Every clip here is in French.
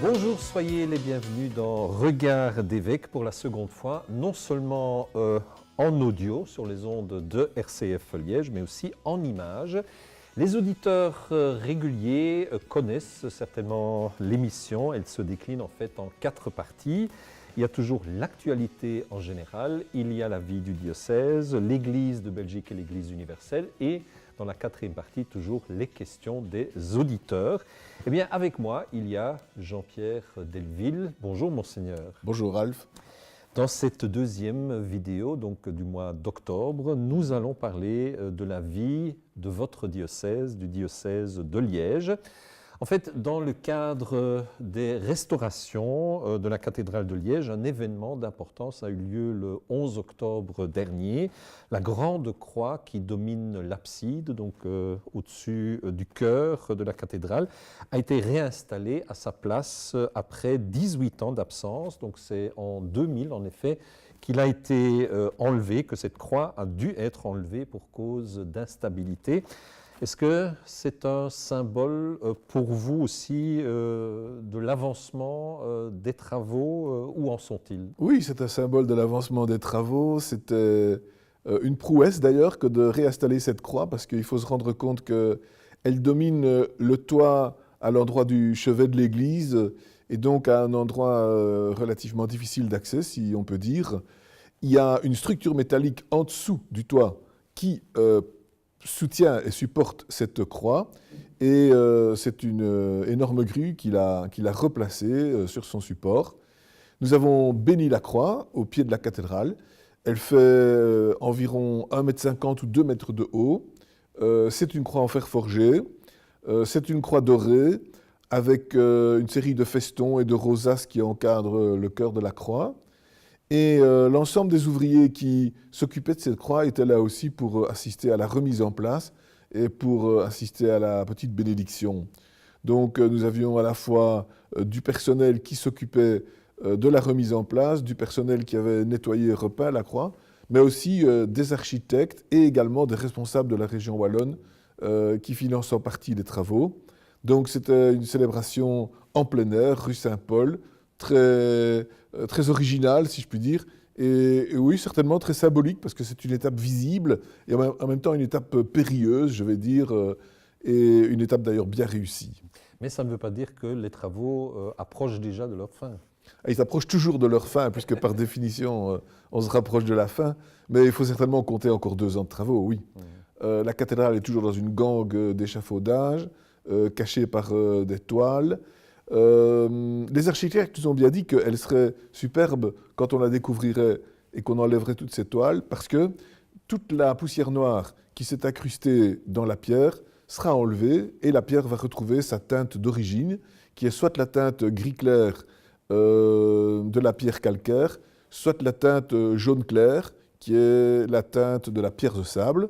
Bonjour, soyez les bienvenus dans Regard d'évêque pour la seconde fois, non seulement en audio sur les ondes de RCF Liège, mais aussi en images. Les auditeurs réguliers connaissent certainement l'émission, elle se décline en fait en 4 parties. Il y a toujours l'actualité en général, il y a la vie du diocèse, l'Église de Belgique et l'Église universelle et dans la 4e partie, toujours les questions des auditeurs. Eh bien, avec moi, il y a Jean-Pierre Delville. Bonjour, Monseigneur. Bonjour, Ralph. Dans cette 2e vidéo, donc du mois d'octobre, nous allons parler de la vie de votre diocèse, du diocèse de Liège. En fait, dans le cadre des restaurations de la cathédrale de Liège, un événement d'importance a eu lieu le 11 octobre dernier. La grande croix qui domine l'abside, donc au-dessus du chœur de la cathédrale, a été réinstallée à sa place après 18 ans d'absence. Donc c'est en 2000, en effet, qu'il a été enlevé, que cette croix a dû être enlevée pour cause d'instabilité. Est-ce que c'est un symbole pour vous aussi de l'avancement des travaux? Où en sont-ils? Oui, c'est un symbole de l'avancement des travaux. C'était une prouesse d'ailleurs que de réinstaller cette croix parce qu'il faut se rendre compte qu'elle domine le toit à l'endroit du chevet de l'église et donc à un endroit relativement difficile d'accès, si on peut dire. Il y a une structure métallique en dessous du toit qui soutient et supporte cette croix et c'est une énorme grue qui l'a replacée sur son support. Nous avons béni la croix au pied de la cathédrale. Elle fait environ 1,50 m ou 2 m de haut. C'est une croix en fer forgé. C'est une croix dorée avec une série de festons et de rosaces qui encadrent le cœur de la croix. Et l'ensemble des ouvriers qui s'occupaient de cette croix étaient là aussi pour assister à la remise en place et pour assister à la petite bénédiction. Donc nous avions à la fois du personnel qui s'occupait de la remise en place, du personnel qui avait nettoyé et repeint la croix, mais aussi des architectes et également des responsables de la région wallonne qui financent en partie les travaux. Donc c'était une célébration en plein air, rue Saint-Paul, très original, si je puis dire, et oui, certainement très symbolique, parce que c'est une étape visible, et en même temps une étape périlleuse, je vais dire, et une étape d'ailleurs bien réussie. Mais ça ne veut pas dire que les travaux approchent déjà de leur fin. Ils approchent toujours de leur fin, puisque par définition, on se rapproche de la fin, mais il faut certainement compter encore 2 ans de travaux, oui. La cathédrale est toujours dans une gangue d'échafaudage, cachée par des toiles. Les architectes nous ont bien dit qu'elle serait superbe quand on la découvrirait et qu'on enlèverait toutes ces toiles, parce que toute la poussière noire qui s'est incrustée dans la pierre sera enlevée et la pierre va retrouver sa teinte d'origine, qui est soit la teinte gris clair de la pierre calcaire, soit la teinte jaune clair, qui est la teinte de la pierre de sable.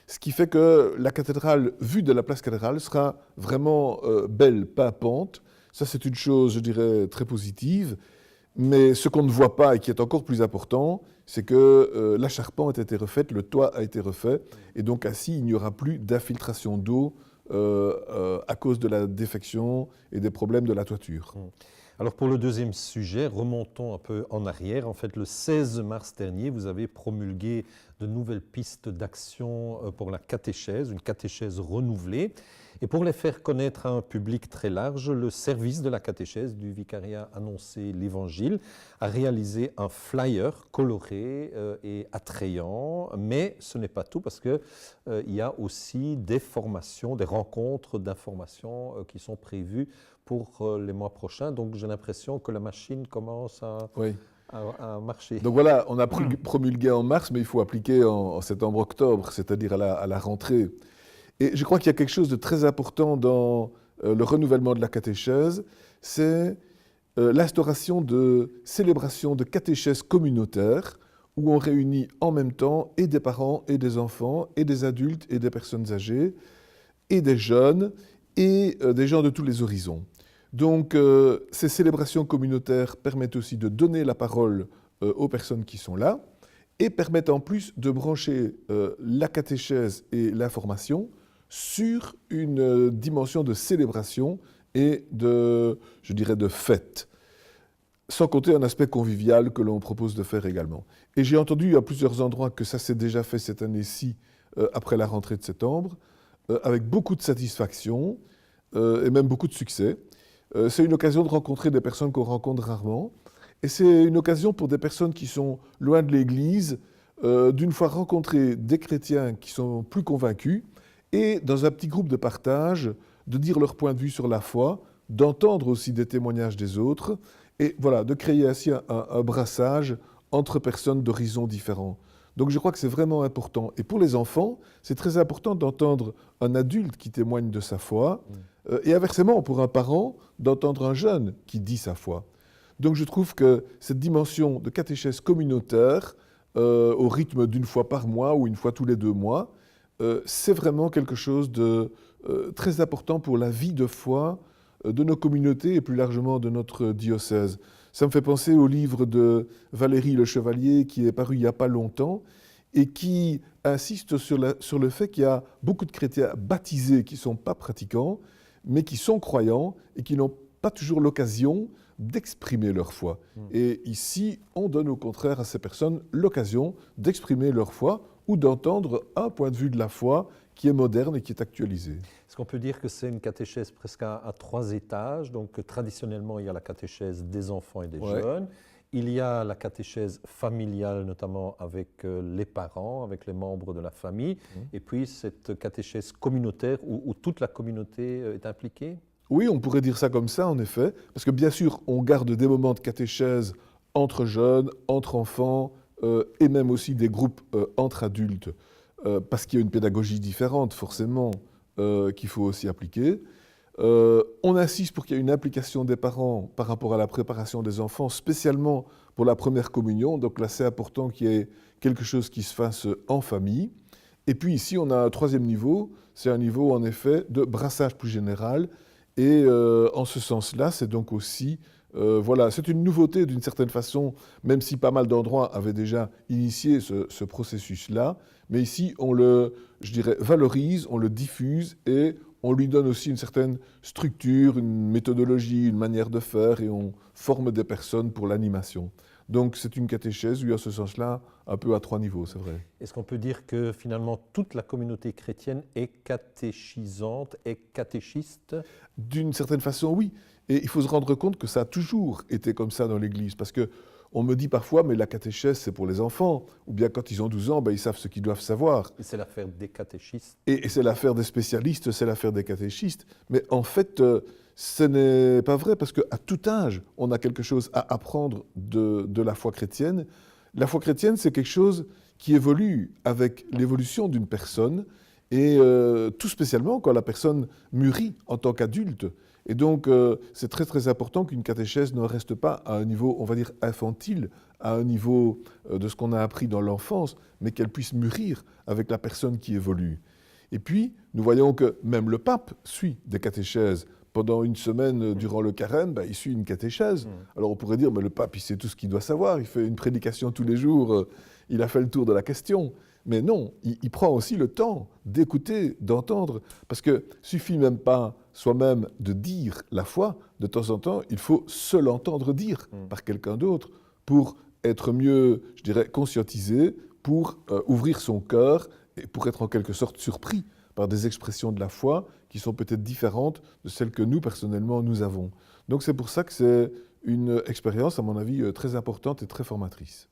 Ce qui fait que la cathédrale, vue de la place cathédrale, sera vraiment belle, pimpante. Ça, c'est une chose, je dirais, très positive. Mais ce qu'on ne voit pas et qui est encore plus important, c'est que la charpente a été refaite, le toit a été refait, et donc ainsi, il n'y aura plus d'infiltration d'eau à cause de la défection et des problèmes de la toiture. Alors pour le 2e sujet, remontons un peu en arrière. En fait, le 16 mars dernier, vous avez promulgué de nouvelles pistes d'action pour la catéchèse, une catéchèse renouvelée. Et pour les faire connaître à un public très large, le service de la catéchèse du vicariat Annoncer l'Évangile a réalisé un flyer coloré et attrayant. Mais ce n'est pas tout parce qu'il y a aussi des formations, des rencontres d'information qui sont prévues pour les mois prochains. Donc j'ai l'impression que la machine commence à marcher. Donc voilà, on a promulgué en mars, mais il faut appliquer en septembre-octobre, c'est-à-dire à la rentrée. Et je crois qu'il y a quelque chose de très important dans le renouvellement de la catéchèse, c'est l'instauration de célébrations de catéchèse communautaire où on réunit en même temps et des parents et des enfants et des adultes et des personnes âgées et des jeunes et des gens de tous les horizons. Donc ces célébrations communautaires permettent aussi de donner la parole aux personnes qui sont là et permettent en plus de brancher la catéchèse et l'information sur une dimension de célébration et je dirais, de fête. Sans compter un aspect convivial que l'on propose de faire également. Et j'ai entendu à plusieurs endroits que ça s'est déjà fait cette année-ci, après la rentrée de septembre, avec beaucoup de satisfaction et même beaucoup de succès. C'est une occasion de rencontrer des personnes qu'on rencontre rarement. Et c'est une occasion pour des personnes qui sont loin de l'Église, d'une fois rencontrer des chrétiens qui sont plus convaincus, et dans un petit groupe de partage, de dire leur point de vue sur la foi, d'entendre aussi des témoignages des autres, et voilà, de créer ainsi un brassage entre personnes d'horizons différents. Donc je crois que c'est vraiment important. Et pour les enfants, c'est très important d'entendre un adulte qui témoigne de sa foi, et inversement, pour un parent, d'entendre un jeune qui dit sa foi. Donc je trouve que cette dimension de catéchèse communautaire, au rythme d'une fois par mois ou une fois tous les 2 mois, c'est vraiment quelque chose de très important pour la vie de foi de nos communautés et plus largement de notre diocèse. Ça me fait penser au livre de Valérie Le Chevalier qui est paru il n'y a pas longtemps et qui insiste sur le fait qu'il y a beaucoup de chrétiens baptisés qui ne sont pas pratiquants, mais qui sont croyants et qui n'ont pas toujours l'occasion d'exprimer leur foi. Et ici, on donne au contraire à ces personnes l'occasion d'exprimer leur foi ou d'entendre un point de vue de la foi qui est moderne et qui est actualisé. Est-ce qu'on peut dire que c'est une catéchèse presque à 3 étages? Donc traditionnellement, il y a la catéchèse des enfants et des jeunes. Il y a la catéchèse familiale, notamment avec les parents, avec les membres de la famille. Et puis cette catéchèse communautaire où toute la communauté est impliquée? Oui, on pourrait dire ça comme ça, en effet. Parce que bien sûr, on garde des moments de catéchèse entre jeunes, entre enfants, et même aussi des groupes entre adultes. Parce qu'il y a une pédagogie différente, forcément, qu'il faut aussi appliquer. On insiste pour qu'il y ait une implication des parents par rapport à la préparation des enfants, spécialement pour la première communion. Donc là, c'est important qu'il y ait quelque chose qui se fasse en famille. Et puis ici, on a un 3e niveau. C'est un niveau, en effet, de brassage plus général. Et en ce sens-là, c'est donc aussi... voilà, c'est une nouveauté d'une certaine façon, même si pas mal d'endroits avaient déjà initié ce processus-là. Mais ici, on le, je dirais, valorise, on le diffuse et on lui donne aussi une certaine structure, une méthodologie, une manière de faire et on forme des personnes pour l'animation. Donc c'est une catéchèse, oui, à ce sens-là, un peu à 3 niveaux, c'est vrai. Est-ce qu'on peut dire que finalement toute la communauté chrétienne est catéchisante, est catéchiste? D'une certaine façon, oui. Et il faut se rendre compte que ça a toujours été comme ça dans l'Église. Parce qu'on me dit parfois, mais la catéchèse, c'est pour les enfants. Ou bien quand ils ont 12 ans, ben, ils savent ce qu'ils doivent savoir. Et c'est l'affaire des catéchistes. Et c'est l'affaire des spécialistes, c'est l'affaire des catéchistes. Mais en fait, ce n'est pas vrai, parce qu'à tout âge, on a quelque chose à apprendre de la foi chrétienne. La foi chrétienne, c'est quelque chose qui évolue avec l'évolution d'une personne, et tout spécialement quand la personne mûrit en tant qu'adulte. Et donc, c'est très très important qu'une catéchèse ne reste pas à un niveau, on va dire, infantile, à un niveau de ce qu'on a appris dans l'enfance, mais qu'elle puisse mûrir avec la personne qui évolue. Et puis, nous voyons que même le pape suit des catéchèses. Pendant une semaine, durant le carême, il suit une catéchèse. Alors on pourrait dire, mais le pape, il sait tout ce qu'il doit savoir, il fait une prédication tous les jours, il a fait le tour de la question. Mais non, il prend aussi le temps d'écouter, d'entendre, parce que suffit même pas soi-même de dire la foi, de temps en temps, il faut se l'entendre dire par quelqu'un d'autre pour être mieux, je dirais, conscientisé, pour ouvrir son cœur et pour être en quelque sorte surpris par des expressions de la foi qui sont peut-être différentes de celles que nous, personnellement, nous avons. Donc c'est pour ça que c'est une expérience, à mon avis, très importante et très formatrice.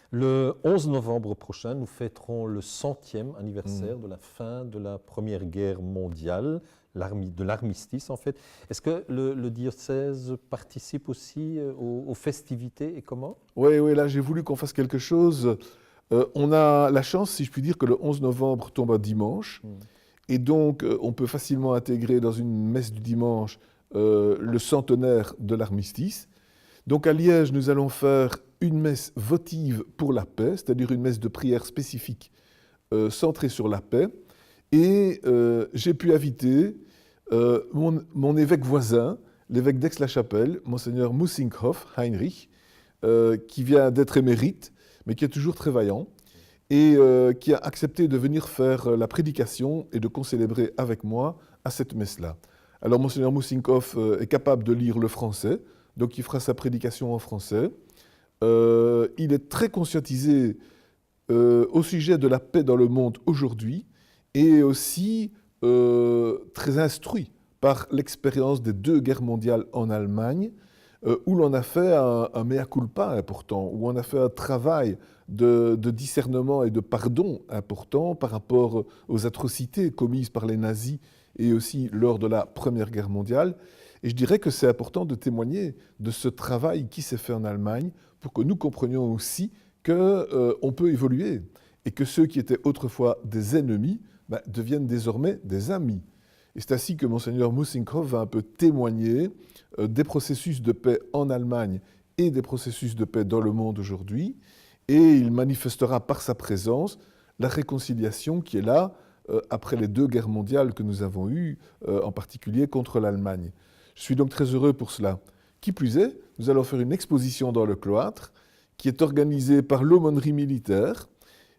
Le 11 novembre prochain, nous fêterons le 100e anniversaire de la fin de la Première Guerre mondiale, de l'armistice en fait. Est-ce que le diocèse participe aussi aux festivités et comment? Oui, là j'ai voulu qu'on fasse quelque chose. On a la chance, si je puis dire, que le 11 novembre tombe un dimanche. Et donc on peut facilement intégrer dans une messe du dimanche le centenaire de l'armistice. Donc à Liège, nous allons faire une messe votive pour la paix, c'est-à-dire une messe de prière spécifique centrée sur la paix. Et j'ai pu inviter mon évêque voisin, l'évêque d'Aix-la-Chapelle, monseigneur Mussinghoff Heinrich, qui vient d'être émérite, mais qui est toujours très vaillant, et qui a accepté de venir faire la prédication et de concélébrer avec moi à cette messe-là. Alors, Monseigneur Moussinkov est capable de lire le français, donc il fera sa prédication en français. Il est très conscientisé au sujet de la paix dans le monde aujourd'hui et aussi très instruit par l'expérience des 2 guerres mondiales en Allemagne, où l'on a fait un mea culpa important, où on a fait un travail de discernement et de pardon important par rapport aux atrocités commises par les nazis et aussi lors de la Première Guerre mondiale. Et je dirais que c'est important de témoigner de ce travail qui s'est fait en Allemagne pour que nous comprenions aussi qu'on peut évoluer et que ceux qui étaient autrefois des ennemis deviennent désormais des amis. Et c'est ainsi que Monseigneur Moussinkov va un peu témoigner des processus de paix en Allemagne et des processus de paix dans le monde aujourd'hui. Et il manifestera par sa présence la réconciliation qui est là après les 2 guerres mondiales que nous avons eues, en particulier contre l'Allemagne. Je suis donc très heureux pour cela. Qui plus est, nous allons faire une exposition dans le cloître qui est organisée par l'aumônerie militaire.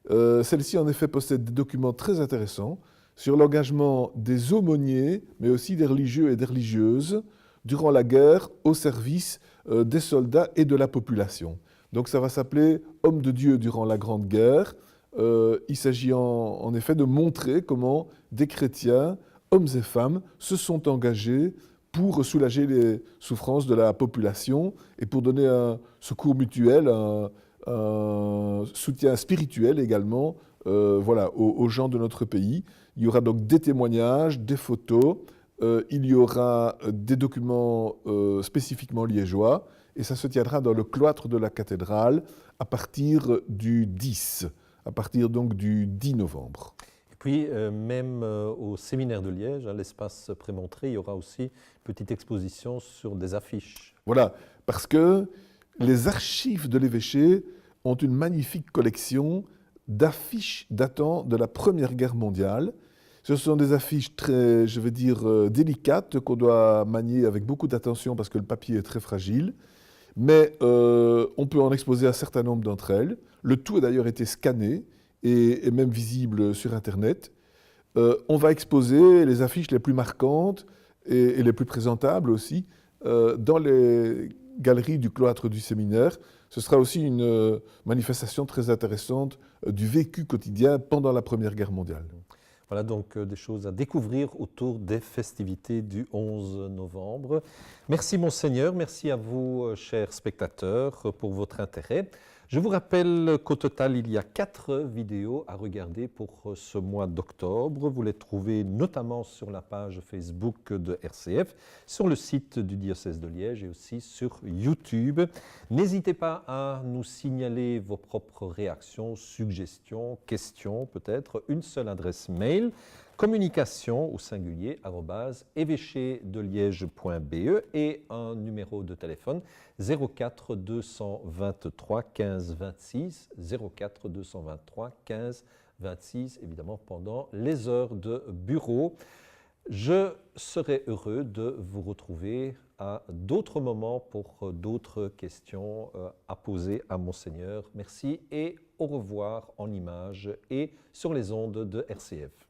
Celle-ci, en effet, possède des documents très intéressants sur l'engagement des aumôniers, mais aussi des religieux et des religieuses, durant la guerre, au service des soldats et de la population. Donc ça va s'appeler « Hommes de Dieu durant la Grande Guerre ». Il s'agit en effet de montrer comment des chrétiens, hommes et femmes, se sont engagés pour soulager les souffrances de la population et pour donner un secours mutuel, un soutien spirituel également aux gens de notre pays. Il y aura donc des témoignages, des photos, il y aura des documents spécifiquement liégeois et ça se tiendra dans le cloître de la cathédrale à partir du 10, à partir donc du 10 novembre. Puis, même au séminaire de Liège, à l'espace Prémontré, il y aura aussi une petite exposition sur des affiches. Voilà, parce que les archives de l'évêché ont une magnifique collection d'affiches datant de la Première Guerre mondiale. Ce sont des affiches très, je vais dire, délicates qu'on doit manier avec beaucoup d'attention parce que le papier est très fragile. Mais on peut en exposer un certain nombre d'entre elles. Le tout a d'ailleurs été scanné et même visible sur Internet. On va exposer les affiches les plus marquantes et les plus présentables aussi dans les galeries du cloître du séminaire. Ce sera aussi une manifestation très intéressante du vécu quotidien pendant la Première Guerre mondiale. Voilà donc des choses à découvrir autour des festivités du 11 novembre. Merci Monseigneur, merci à vous chers spectateurs pour votre intérêt. Je vous rappelle qu'au total, il y a 4 vidéos à regarder pour ce mois d'octobre. Vous les trouvez notamment sur la page Facebook de RCF, sur le site du diocèse de Liège et aussi sur YouTube. N'hésitez pas à nous signaler vos propres réactions, suggestions, questions peut-être. Une seule adresse mail, communication au singulier @évêchedeliège.be et un numéro de téléphone 04 223 15 26 04 223 15 26 évidemment pendant les heures de bureau. Je serai heureux de vous retrouver à d'autres moments pour d'autres questions à poser à Monseigneur. Merci et au revoir en images et sur les ondes de RCF.